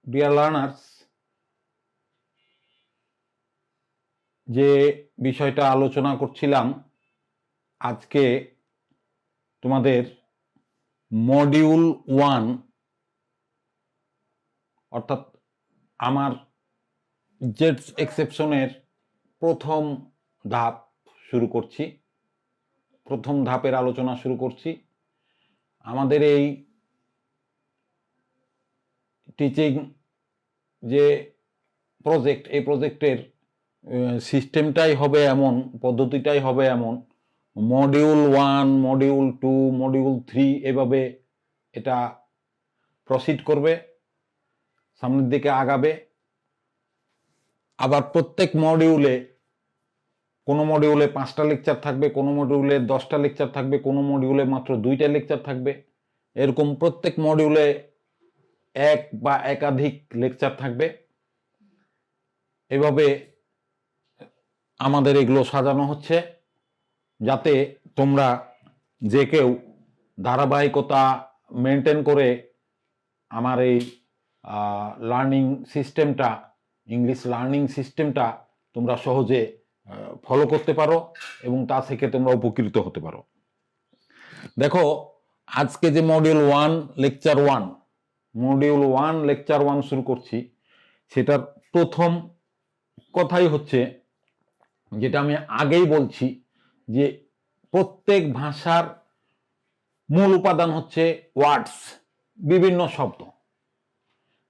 Dear learners, যে বিষয়টা আলোচনা করছিলাম আজকে তোমাদের মডিউল 1 অর্থাৎ আমার জেটস এক্সেপশনের প্রথম ধাপ শুরু করছি, প্রথম ধাপের আলোচনা শুরু করছি। আমাদের এই টিচিং যে প্রজেক্ট, এই প্রজেক্টের সিস্টেমটাই হবে এমন, পদ্ধতিটাই হবে এমন, মডিউল 1, মডিউল 2, মডিউল 3 এভাবে এটা প্রসিড করবে, সামনের দিকে আগাবে। আবার প্রত্যেক মডিউলে, কোনো মডিউলে 5টা লেকচার থাকবে, কোনো মডিউলে 10টা লেকচার থাকবে, কোনো মডিউলে মাত্র 2টা লেকচার থাকবে। এরকম প্রত্যেক মডিউলে এক বা একাধিক লেকচার থাকবে। এভাবে আমাদের এগুলো সাজানো হচ্ছে যাতে তোমরা যে কেউ ধারাবাহিকতা মেনটেন করে আমার এই লার্নিং সিস্টেমটা, ইংলিশ লার্নিং সিস্টেমটা তোমরা সহজে ফলো করতে পারো এবং তা থেকে তোমরা উপকৃত হতে পারো। দেখো, আজকে যে মডিউল 1 লেকচার 1, মডিউল 1 লেকচার 1 শুরু করছি, সেটার প্রথম কথাই হচ্ছে যেটা আমি আগেই বলছি যে প্রত্যেক ভাষার মূল উপাদান হচ্ছে ওয়ার্ডস, বিভিন্ন শব্দ।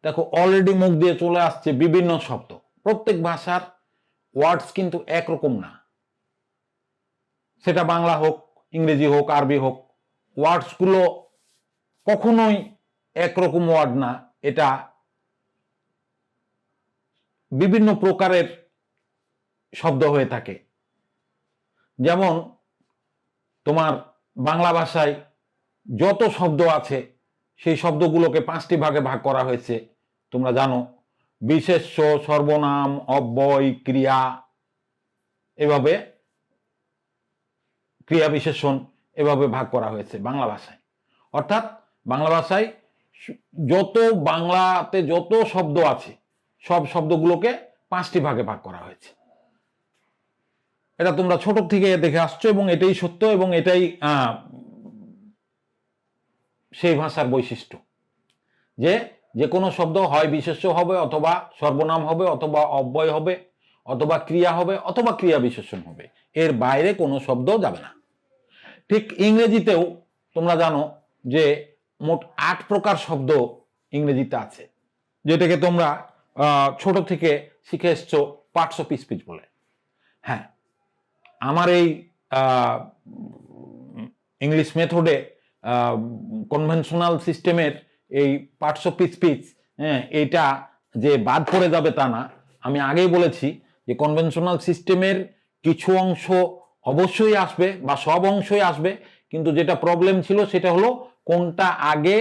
দেখো, অলরেডি মুখ দিয়ে চলে আসছে বিভিন্ন শব্দ। প্রত্যেক ভাষার ওয়ার্ডস কিন্তু একরকম না, সেটা বাংলা হোক, ইংরেজি হোক, আরবি হোক, ওয়ার্ডসগুলো কখনোই একরকম ওয়ার্ড না। এটা বিভিন্ন প্রকারের শব্দ হয়ে থাকে। যেমন তোমার বাংলা ভাষায় যত শব্দ আছে সেই শব্দগুলোকে 5টি ভাগে ভাগ করা হয়েছে, তোমরা জানো। বিশেষ্য, সর্বনাম, অব্যয়, ক্রিয়া, এভাবে ক্রিয়া বিশেষণ এভাবে ভাগ করা হয়েছে বাংলা ভাষায়। অর্থাৎ বাংলা ভাষায় বাংলাতে যত শব্দ আছে সব শব্দগুলোকে 5টি ভাগে ভাগ করা হয়েছে। এটা তোমরা ছোট থেকে দেখে আসছো এবং এটাই সত্য এবং এটাই সেই ভাষার বৈশিষ্ট্য, যে যে কোনো শব্দ হয় বিশেষ্য হবে, অথবা সর্বনাম হবে, অথবা অব্যয় হবে, অথবা ক্রিয়া হবে, অথবা ক্রিয়া বিশেষণ হবে। এর বাইরে কোনো শব্দ যাবে না। ঠিক ইংরেজিতেও তোমরা জানো যে মোট 8 প্রকার শব্দ ইংরেজিতে আছে, যেটাকে তোমরা ছোট থেকে শিখে এসছো পার্টস অফ স্পিচ বলে। হ্যাঁ, আমার এই ইংলিশ মেথডে কনভেনশনাল সিস্টেমের এই পার্টস অফ স্পিচ, এটা যে বাদ পড়ে যাবে তা না। আমি আগেই বলেছি যে কনভেনশনাল সিস্টেমের কিছু অংশ অবশ্যই আসবে বা সব অংশই আসবে, কিন্তু যেটা প্রবলেম ছিল সেটা হলো কোনটা আগে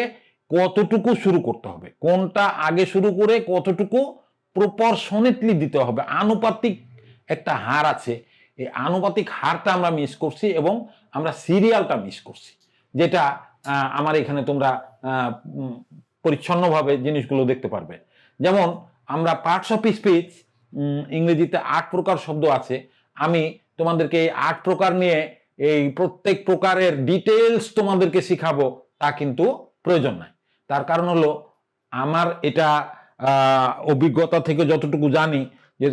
কতটুকু শুরু করতে হবে, কোনটা আগে শুরু করে কতটুকু প্রপরশনেটলি দিতে হবে। আনুপাতিক একটা হার আছে, এই আনুপাতিক হারটা আমরা মিস করছি এবং আমরা সিরিয়ালটা মিস করছি, যেটা আমার এখানে তোমরা পরিচ্ছন্নভাবে জিনিসগুলো দেখতে পারবে। যেমন আমরা পার্টস অফ স্পিচ, ইংরেজিতে 8 প্রকার শব্দ আছে। আমি তোমাদেরকে এই 8 প্রকার নিয়ে এই প্রত্যেক প্রকারের ডিটেলস তোমাদেরকে শিখাবো তা কিন্তু প্রয়োজন নাই। তার কারণ হলো আমার এটা অভিজ্ঞতা থেকে যতটুকু জানি যে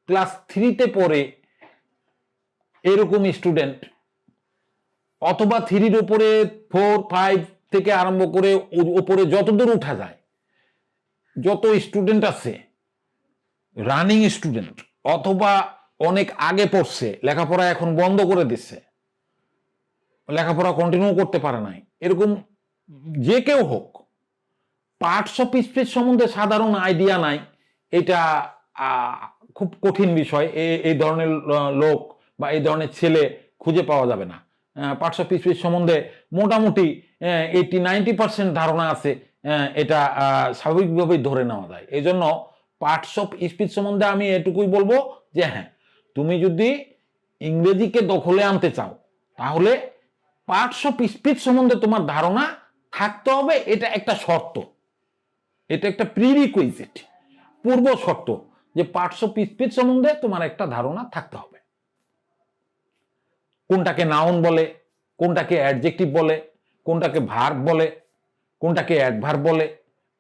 ক্লাস 3তে পড়ে এরকম স্টুডেন্ট, অথবা 3-র উপরে 4, 5 থেকে আরম্ভ করে উপরে যতদূর উঠা যায়, যত স্টুডেন্ট আছে রানিং স্টুডেন্ট, অথবা অনেক আগে পড়ছে, লেখাপড়া এখন বন্ধ করে দিচ্ছে, লেখাপড়া কন্টিনিউ করতে পারে নাই, এরকম যে কেউ হোক, পার্টস অফ স্পিচ সম্বন্ধে সাধারণ আইডিয়া নাই, এটা খুব কঠিন বিষয়। এই ধরনের লোক বা এই ধরনের ছেলে খুঁজে পাওয়া যাবে না। পার্টস অফ স্পিচ সম্বন্ধে মোটামুটি 80-90% ধারণা আছে, এটা স্বাভাবিকভাবেই ধরে নেওয়া যায়। এই জন্য পার্টস অফ স্পিচ সম্বন্ধে আমি এটুকুই বলবো যে হ্যাঁ, তুমি যদি ইংরেজিকে দখলে আনতে চাও তাহলে পার্টস অফ স্পিচ সম্বন্ধে তোমার ধারণা থাকতে হবে, এটা একটা শর্ত, এটা একটা প্রিরিকুইজিট, পূর্ব শর্ত, যে পার্টস অফ স্পিচ সম্বন্ধে তোমার একটা ধারণা থাকতে হবে। কোনটাকে নাউন বলে, কোনটাকে অ্যাডজেক্টিভ বলে, কোনটাকে ভার্ব বলে, কোনটাকে অ্যাডভার্ব বলে,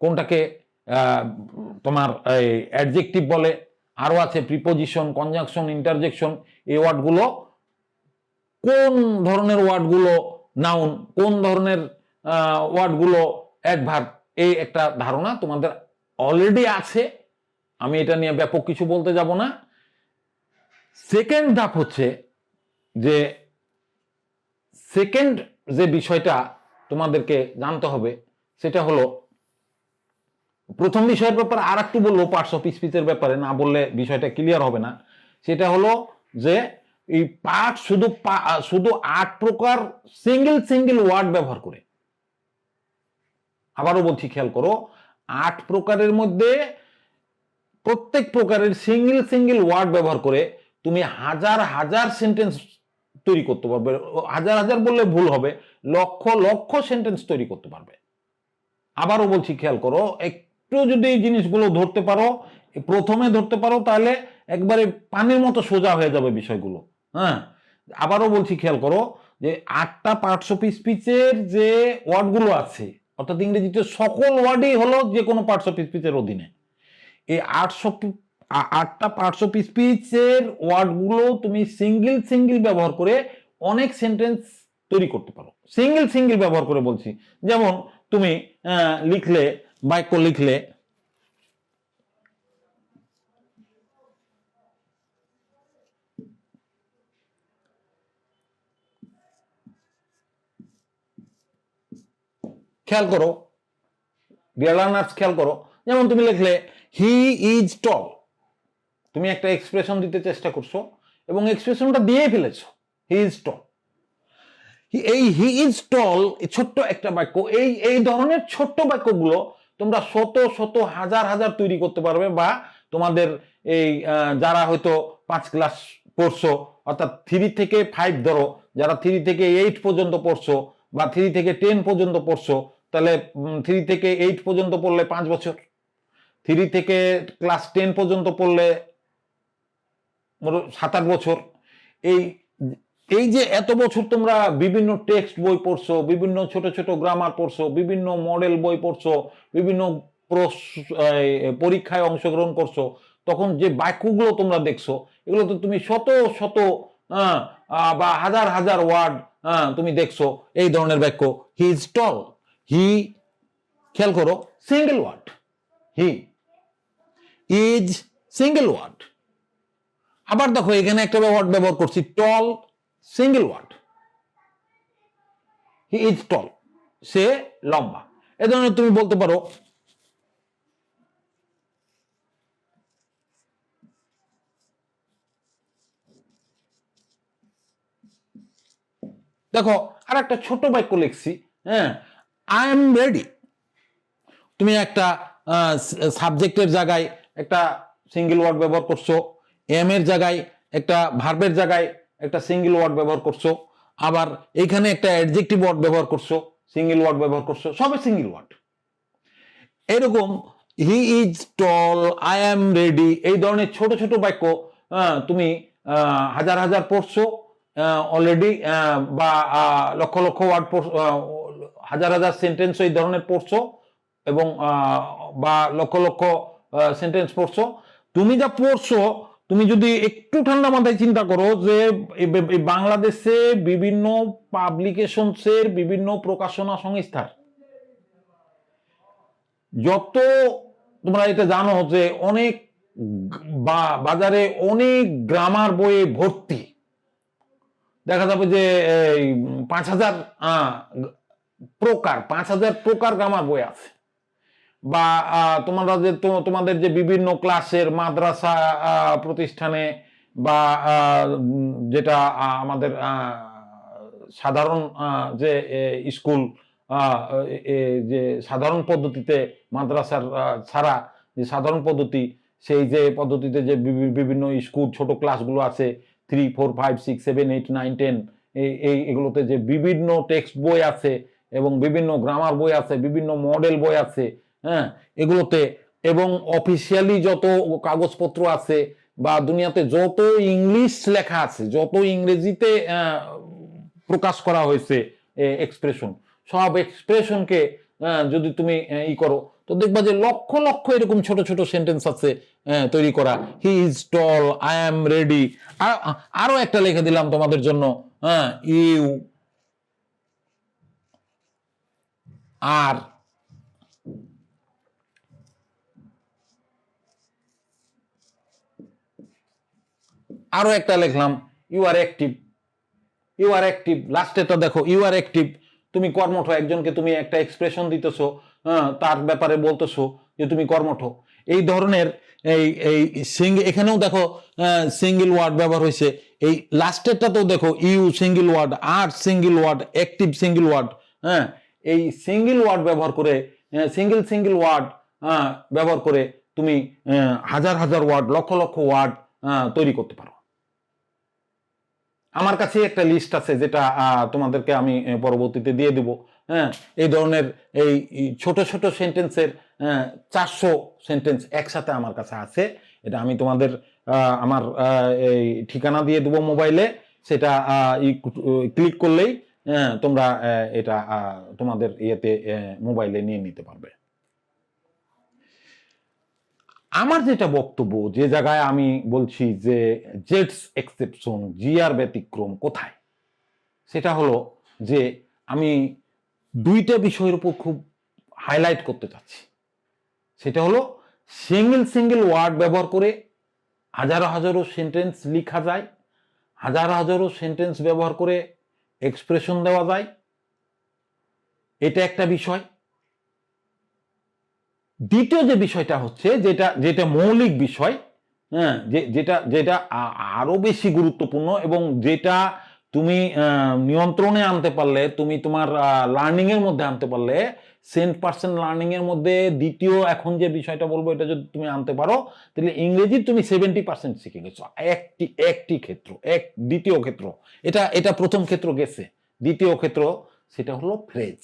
কোনটাকে তোমার অ্যাডজেক্টিভ বলে, আরো আছে প্রিপোজিশন, কনজাংশন, ইন্টারজেকশন। এই ওয়ার্ডগুলো কোন ধরনের ওয়ার্ডগুলো নাউন, কোন ধরনের ওয়ার্ডগুলো অ্যাডভার্ব, এই একটা ধারণা তোমাদের অলরেডি আছে। আমি এটা নিয়ে ব্যাপক কিছু বলতে যাব না। সেকেন্ড ধাপ হচ্ছে যে সেকেন্ড যে বিষয়টা তোমাদেরকে জানতে হবে সেটা হলো, প্রথম বিষয়ের ব্যাপারে আর একটু বলবো, পার্টস অফ স্পিচের ব্যাপারে, না বললে বিষয়টা ক্লিয়ার হবে না। সেটা হলো যে এই পার্ট শুধু 8 প্রকার সিঙ্গেল ওয়ার্ড ব্যবহার করে, আবারও বলছি খেয়াল করো, 8 প্রকারের মধ্যে প্রত্যেক প্রকারের সিঙ্গেল ওয়ার্ড ব্যবহার করে তুমি হাজার সেন্টেন্স তৈরি করতে পারবে। হাজার বললে ভুল হবে, লক্ষ সেন্টেন্স তৈরি করতে পারবে। আবারও বলছি খেয়াল করো, একটু যদি এই জিনিসগুলো ধরতে পারো, প্রথমে ধরতে পারো, তাহলে একবারে পানির মতো সোজা হয়ে যাবে বিষয়গুলো। হ্যাঁ, আবারও বলছি খেয়াল করো, যে 8টা পার্টস অফ স্পিচের যে ওয়ার্ডগুলো আছে, অর্থাৎ ইংরেজিতে সকল ওয়ার্ডই হলো যে কোনো পার্টস অফ স্পিচের অধীনে। এই 8টা পার্টস অফ স্পিচের ওয়ার্ডগুলো তুমি সিঙ্গেল ব্যবহার করে অনেক সেন্টেন্স তৈরি করতে পারো। সিঙ্গেল ব্যবহার করে বলছি, যেমন তুমি লিখলে, বাক্য লিখলে, খেয়াল করো ডিয়ার লার্নার্স, খেয়াল করো, যেমন তুমি লিখলে হি ইজ টল, তুমি একটা এক্সপ্রেশন দিতে চেষ্টা করছো এবং এক্সপ্রেশনটা দিয়ে ফেলেছো, হি ইজ টল। এই হি ইজ টল ছোট্ট একটা বাক্য, এই ধরনের ছোট্ট বাক্যগুলো তোমরা শত হাজার তৈরি করতে পারবে। বা তোমাদের এই যারা হয়তো 5 ক্লাস পড়ছো, অর্থাৎ 3 থেকে 5 ধরো, যারা 3 থেকে 8 পর্যন্ত পড়ছো বা 3 থেকে 10 পর্যন্ত পড়ছো, তাহলে 3 থেকে 8 পর্যন্ত পড়লে 5 বছর, 3 থেকে ক্লাস 10 পর্যন্ত পড়লে 7-8 বছর। এই যে এত বছর তোমরা বিভিন্ন টেক্সট বই পড়ছো, বিভিন্ন ছোট গ্রামার পড়ছো, বিভিন্ন মডেল বই পড়ছো, বিভিন্ন পরীক্ষায় অংশগ্রহণ করছো, তখন যে বাক্যগুলো তোমরা দেখছো, এগুলো তো তুমি শত বা হাজার ওয়ার্ড তুমি দেখছো এই ধরনের বাক্য। হি ইজ টল, হি, খেয়াল করো, single word, he is single word. আবার দেখো এখানে একটা ওয়ার্ড ব্যবহার করছি, tall, single word, he is tall, সে লম্বা। এ ধরনের তুমি বলতে পারো দেখো আর একটা ছোট বাক্য লিখছি, হ্যাঁ, আই এম রেডি। তুমি একটা সাবজেক্টের জায়গায় একটা সিঙ্গেল ওয়ার্ড ব্যবহার করছো, এম এর জায়গায় একটা ভার্বের জায়গায় একটা সিঙ্গেল ওয়ার্ড ব্যবহার করছো, আবার এখানে একটা অ্যাডজেক্টিভ ওয়ার্ড ব্যবহার করছো, সিঙ্গেল ওয়ার্ড ব্যবহার করছো, সবে সিঙ্গেল ওয়ার্ড। এরকম হি is ton, I am ready, এই ধরনের ছোট বাক্য তুমি হাজার পড়ছো অলরেডি, বা লক্ষ ওয়ার্ড হাজার সেন্টেন্স এই ধরনের পড়ছো, এবং বা লক্ষ সেন্টেন্স পড়ছো। তুমি যা পড়ছো, তুমি যদি একটু ঠান্ডা মাথায় চিন্তা করো যে বাংলাদেশে বিভিন্ন পাবলিকেশনসের, বিভিন্ন প্রকাশনা সংস্থার যত, তোমরা এটা জানো যে অনেক বাজারে অনেক গ্রামার বইয়ে ভর্তি, দেখা যাবে যে 5,000 প্রকার গ্রামার বই আছে। বা তোমাদের যে বিভিন্ন ক্লাসের মাদ্রাসা প্রতিষ্ঠানে, বা যেটা আমাদের সাধারণ যে স্কুল, যে সাধারণ পদ্ধতিতে মাদ্রাসার ছাড়া যে সাধারণ পদ্ধতি, সেই যে পদ্ধতিতে যে বিভিন্ন স্কুল ছোট ক্লাসগুলো আছে, 3, 4, 5, 6, 7, 8, 9, 10, এগুলোতে যে বিভিন্ন টেক্সট বই আছে, এবং বিভিন্ন গ্রামার বই আছে, বিভিন্ন মডেল বই আছে, হ্যাঁ, এগুলোতে, এবং অফিসিয়ালি যত কাগজপত্র আছে বা দুনিয়াতে যত ইংলিশ লেখা আছে, যত ইংরেজিতে প্রকাশ করা হয়েছে এক্সপ্রেশন, সব এক্সপ্রেশনকে যদি তুমি ই করো, তো দেখবা যে লক্ষ লক্ষ এরকম ছোট ছোট সেন্টেন্স আছে তৈরি করা। হি is ton, I am ready. আরো একটা লিখে দিলাম তোমাদের জন্য, ইউ আর, আরো একটা লিখলাম you are active. You are active, লাস্টেটা দেখো, ইউ আর অ্যাক্টিভ, তুমি কর্মঠ। একজনকে তুমি একটা এক্সপ্রেশন দিতেছো, তার ব্যাপারে বলতেছো যে তুমি কর্মঠ। এই ধরনের এই এই এখানেও দেখো সিঙ্গেল ওয়ার্ড ব্যবহার হয়েছে। এই লাস্টেরটাতেও দেখো ইউ সিঙ্গেল ওয়ার্ড, আর single word, active single word. হ্যাঁ, এই সিঙ্গেল ওয়ার্ড ব্যবহার করে, সিঙ্গেল ওয়ার্ড ব্যবহার করে তুমি হাজার হাজার ওয়ার্ড, লক্ষ লক্ষ ওয়ার্ড তৈরি করতে পারো। আমার কাছে একটা লিস্ট আছে, যেটা তোমাদেরকে আমি পরবর্তীতে দিয়ে দিব। হ্যাঁ, এই ধরনের এই ছোট ছোট সেন্টেন্সের 400 সেন্টেন্স একসাথে আমার কাছে আছে। এটা আমি তোমাদের আমার এই ঠিকানা দিয়ে দেবো মোবাইলে, সেটা ক্লিক করলেই তোমরা এটা তোমাদের ইয়েতে মোবাইলে নিয়ে নিতে পারবে। আমার যেটা বক্তব্য, যে জায়গায় আমি বলছি যে জেটস এক্সেপশন, জিআর ব্যতিক্রম কোথায়, সেটা হলো যে আমি দুইটা বিষয়ের উপর খুব হাইলাইট করতে চাচ্ছি। সেটা হলো সিঙ্গেল ওয়ার্ড ব্যবহার করে হাজারো হাজারো সেন্টেন্স লেখা যায়, হাজারো হাজারো সেন্টেন্স ব্যবহার করে এক্সপ্রেশন দেওয়া যায়, এটা একটা বিষয়। দ্বিতীয় যে বিষয়টা হচ্ছে, যেটা যেটা মৌলিক বিষয়, হ্যাঁ, যেটা যেটা আরো বেশি গুরুত্বপূর্ণ এবং যেটা তুমি নিয়ন্ত্রণে আনতে পারলে, তুমি তোমার লার্নিং এর মধ্যে আনতে পারলে, 100% লার্নিং এর মধ্যে দ্বিতীয় এখন যে বিষয়টা বলবো, এটা যদি তুমি আনতে পারো, তাহলে ইংরেজি তুমি 70% শিখে গেছো। একটি ক্ষেত্র, দ্বিতীয় ক্ষেত্র, এটা প্রথম ক্ষেত্র গেছে। দ্বিতীয় ক্ষেত্র সেটা হলো ফ্রেজ।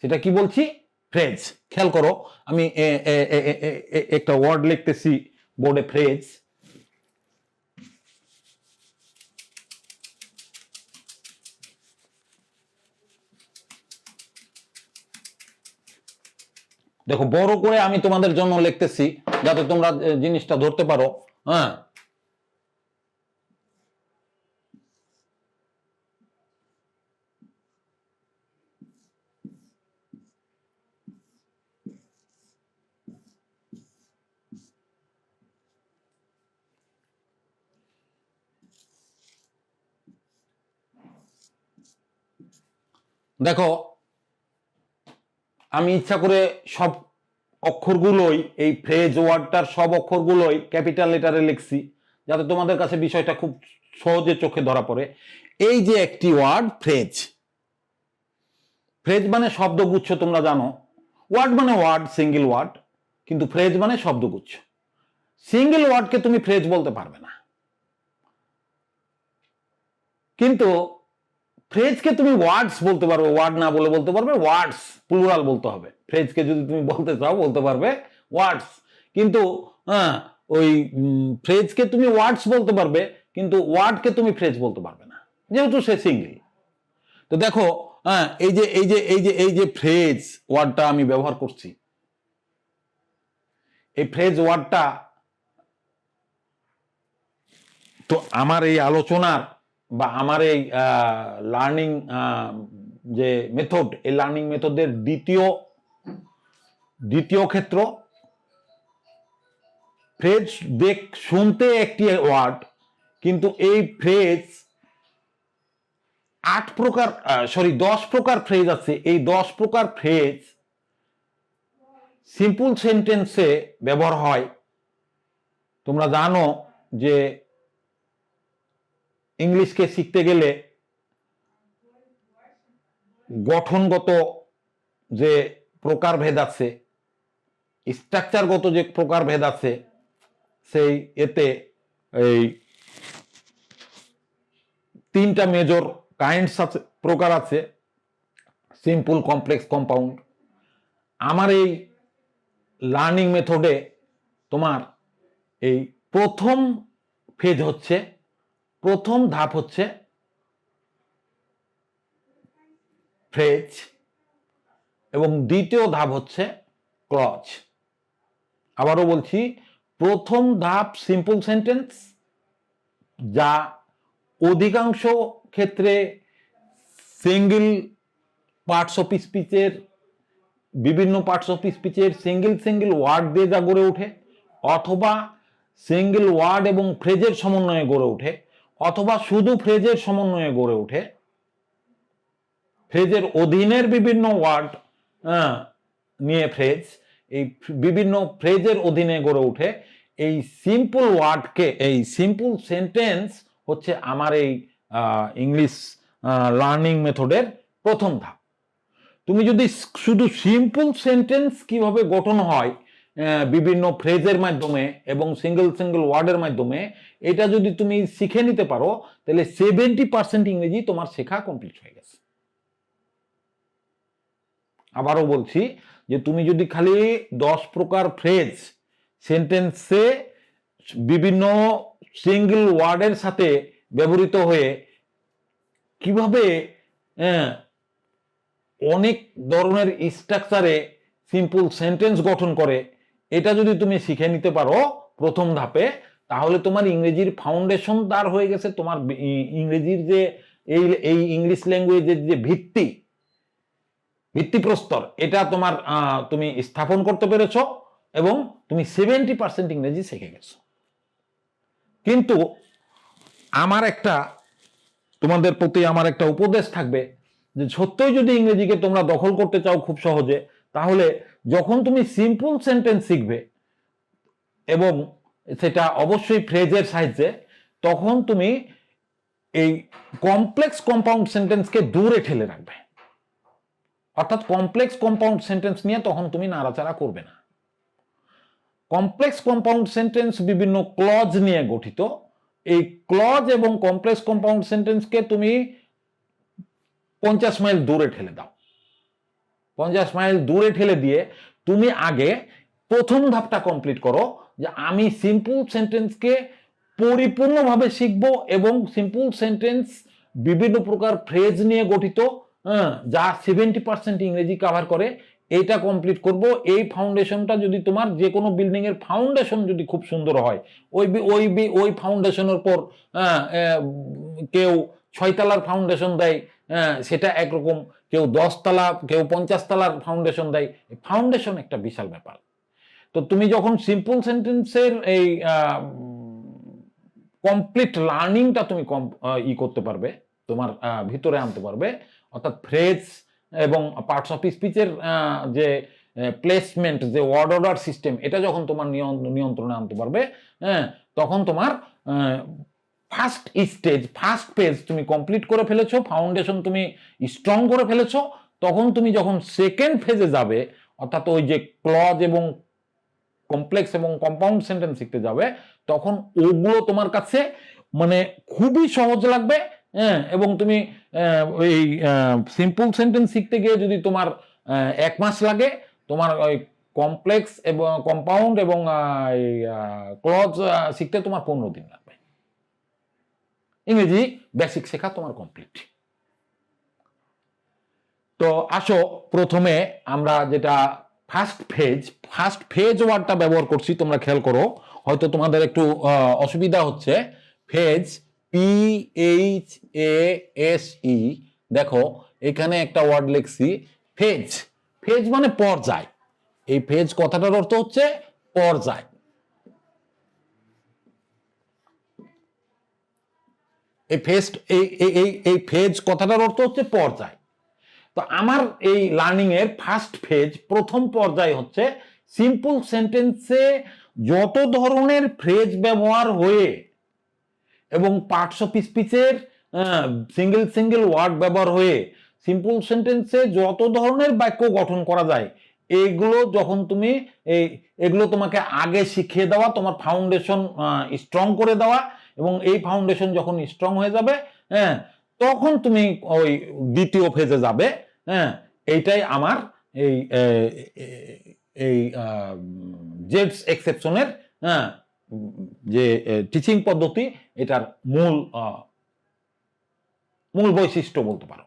সেটা কি বলছি? ফ্রেজ। খেয়াল করো, আমি একটা ওয়ার্ড লিখতেছি বোর্ডে, ফ্রেজ। দেখো, বড় করে আমি তোমাদের জন্য লিখতেছি যাতে তোমরা জিনিসটা ধরতে পারো। হ্যাঁ, দেখো, আমি ইচ্ছা করে সব অক্ষরগুলোই, এই ফ্রেজ ওয়ার্ডটার সব অক্ষরগুলোই ক্যাপিটাল লেটারে লিখছি, যাতে তোমাদের কাছে বিষয়টা খুব সহজে চোখে ধরা পড়ে। এই যে একটি ওয়ার্ড ফ্রেজ, ফ্রেজ মানে শব্দগুচ্ছ, তোমরা জানো। ওয়ার্ড মানে ওয়ার্ড, সিঙ্গেল ওয়ার্ড, কিন্তু ফ্রেজ মানে শব্দগুচ্ছ। সিঙ্গেল ওয়ার্ডকে তুমি ফ্রেজ বলতে পারবে না, কিন্তু ফ্রেজকে তুমি ওয়ার্ডস বলতে পারবে। ওয়ার্ড না বলে বলতে পারবে ওয়ার্ডস, প্লুরাল বলতে হবে। ফ্রেজকে যদি তুমি বলতে চাও, বলতে পারবে ওয়ার্ডস। কিন্তু হ্যাঁ, ওই ফ্রেজকে তুমি ওয়ার্ডস বলতে পারবে, কিন্তু ওয়ার্ডকে তুমি ফ্রেজ বলতে পারবে না, যেহেতু সে সিঙ্গেল। তো দেখো, হ্যাঁ, এই যে ফ্রেজ ওয়ার্ডটা আমি ব্যবহার করছি, এই ফ্রেজ ওয়ার্ডটা তো আমার এই আলোচনার বা আমার এই লার্নিং যে মেথড, এই লার্নিং মেথডের দ্বিতীয় ক্ষেত্র। ফ্রেজ শুনতে একটি ওয়ার্ড, কিন্তু এই ফ্রেজ 10 প্রকার ফ্রেজ আছে। এই 10 প্রকার ফ্রেজ সিম্পল সেন্টেন্সে ব্যবহার হয়। তোমরা জানো যে ইংলিশকে শিখতে গেলে গঠনগত যে প্রকারভেদ আছে, স্ট্রাকচারগত যে প্রকারভেদ আছে, সেই এতে এই 3টা মেজর কাইন্ডস আছে, প্রকার আছে। Simple, complex, compound. আমার এই লার্নিং মেথডে তোমার এই প্রথম ধাপ হচ্ছে ফ্রেজ এবং দ্বিতীয় ধাপ হচ্ছে ক্লজ। আবারও বলছি, প্রথম ধাপ সিম্পল সেন্টেন্স, যা অধিকাংশ ক্ষেত্রে সিঙ্গেল পার্টস অফ স্পিচের, বিভিন্ন পার্টস অফ স্পিচের সিঙ্গেল ওয়ার্ড দিয়ে যা গড়ে ওঠে, অথবা সিঙ্গেল ওয়ার্ড এবং ফ্রেজের সমন্বয়ে গড়ে ওঠে, অথবা শুধু ফ্রেজের সমন্বয়ে গড়ে ওঠে। ফ্রেজের অধীনের বিভিন্ন ওয়ার্ড নিয়ে ফ্রেজ, এই বিভিন্ন ফ্রেজের অধীনে গড়ে ওঠে। এই সিম্পল ওয়ার্ডকে, এই সিম্পল সেন্টেন্স হচ্ছে আমার এই ইংলিশ লার্নিং মেথডের প্রথম ধাপ। তুমি যদি শুধু সিম্পল সেন্টেন্স কিভাবে গঠন হয় বিভিন্ন ফ্রেজের মাধ্যমে এবং সিঙ্গেল ওয়ার্ডের মাধ্যমে, এটা যদি তুমি শিখে নিতে পারো, তাহলে 70% ইংরেজি তোমার শেখা কমপ্লিট হয়ে গেছে। আবারও বলছি যে তুমি যদি খালি 10 প্রকার ফ্রেজ সেন্টেন্সে বিভিন্ন সিঙ্গেল ওয়ার্ডের সাথে ব্যবহৃত হয়ে কিভাবে অনেক ধরনের স্ট্রাকচারে সিম্পল সেন্টেন্স গঠন করে, এটা যদি তুমি শিখে নিতে পারো প্রথম ধাপে, তাহলে তোমার ইংরেজির ফাউন্ডেশন দাঁড় হয়ে গেছে। তোমার ইংরেজির যে এই ইংলিশ ল্যাঙ্গুয়েজের যে ভিত্তিপ্রস্তর, এটা তোমার তুমি স্থাপন করতে পেরেছো এবং তুমি 70% ইংরেজি শিখে গেছো। কিন্তু তোমাদের প্রতি আমার একটা উপদেশ থাকবে যে সত্যই যদি ইংরেজিকে তোমরা দখল করতে চাও খুব সহজে, তাহলে যখন তুমি সিম্পল সেন্টেন্স শিখবে এবং সেটা অবশ্যই ফ্রেজের সাহায্যে, তখন তুমি এই কমপ্লেক্স কম্পাউন্ড সেন্টেন্সকে দূরে ঠেলে রাখবে। অর্থাৎ কমপ্লেক্স কম্পাউন্ড সেন্টেন্স নিয়ে তখন তুমি নাড়াচাড়া করবে না। কমপ্লেক্স কম্পাউন্ড সেন্টেন্স বিভিন্ন ক্লজ নিয়ে গঠিত। এই ক্লজ এবং কমপ্লেক্স কম্পাউন্ড সেন্টেন্সকে তুমি 50 মাইল দূরে ঠেলে দাও। 50 মাইল দূরে ঠেলে দিয়ে তুমি আগে প্রথম ধাপটা কমপ্লিট করো, যে আমি সিম্পল সেন্টেন্সকে পরিপূর্ণভাবে শিখব এবং সিম্পল সেন্টেন্স বিভিন্ন প্রকার ফ্রেজ নিয়ে গঠিত, যা 70% ইংরেজি কভার করে, এইটা কমপ্লিট করব। এই ফাউন্ডেশনটা যদি তোমার যে কোনো বিল্ডিং এর ফাউন্ডেশন যদি খুব সুন্দর হয়, ওই ফাউন্ডেশনের পর কেউ 6 তলার ফাউন্ডেশন দেয়, সেটা একরকম, কেউ 10 তলা, কেউ 50 তলার ফাউন্ডেশন দেয়। ফাউন্ডেশন একটা বিশাল ব্যাপার। তো তুমি যখন সিম্পল সেন্টেন্সের এই কমপ্লিট লার্নিংটা তুমি করতে পারবে, তোমার ভিতরে আনতে পারবে, অর্থাৎ ফ্রেজ এবং পার্টস অফ স্পিচের যে প্লেসমেন্ট, যে ওয়ার্ড অর্ডার সিস্টেম, এটা যখন তোমার নিয়ন্ত্রণে আনতে পারবে, তখন তোমার ফার্স্ট পেজ তুমি কমপ্লিট করে ফেলেছো, ফাউন্ডেশন তুমি স্ট্রং করে ফেলেছো। তখন তুমি যখন সেকেন্ড ফেজে যাবে, অর্থাৎ ওই যে ক্লজ এবং কমপ্লেক্স এবং কম্পাউন্ড সেন্টেন্স শিখতে যাবে, তখন ওগুলো তোমার কাছে মানে খুবই সহজ লাগবে। এবং তুমি ওই সিম্পল সেন্টেন্স শিখতে গিয়ে যদি তোমার 1 মাস লাগে, তোমার ওই কমপ্লেক্স এবং কম্পাউন্ড এবং ক্লজ শিখতে তোমার 15 দিন লাগবে। ইংরেজি বেসিক শেখা তোমার কমপ্লিট। তো আসো, প্রথমে আমরা যেটা ফার্স্ট ফেজ ওয়ার্ডটা ব্যবহার করছি, তোমরা খেয়াল করো, হয়তো তোমাদের একটু অসুবিধা হচ্ছে। ফেজ, PHASE, দেখো এখানে একটা ওয়ার্ড লিখছি ফেজ মানে পর্যায়। এই ফেজ কথাটার অর্থ হচ্ছে পর্যায়। এই ফেজ কথাটার অর্থ হচ্ছে পর্যায়। তো আমার এই লার্নিং এর ফার্স্ট ফেজ, প্রথম পর্যায় হচ্ছে সিম্পল সেন্টেন্সে যত ধরনের ফ্রেজ ব্যবহার হয়ে এবং পার্টস অফ স্পিচের সিঙ্গেল ওয়ার্ড ব্যবহার হয়ে সিম্পল সেন্টেন্সে যত ধরনের বাক্য গঠন করা যায়, এইগুলো যখন তুমি এগুলো তোমাকে আগে শিখিয়ে দেওয়া, তোমার ফাউন্ডেশন স্ট্রং করে দেওয়া, এবং এই ফাউন্ডেশন যখন স্ট্রং হয়ে যাবে, তখন তুমি ওই দ্বিতীয় ফেজে যাবে। এইটাই আমার এই এই জেডস এক্সেপশনের হ্যাঁ যে টিচিং পদ্ধতি, এটার মূল বৈশিষ্ট্য বলতে পারো।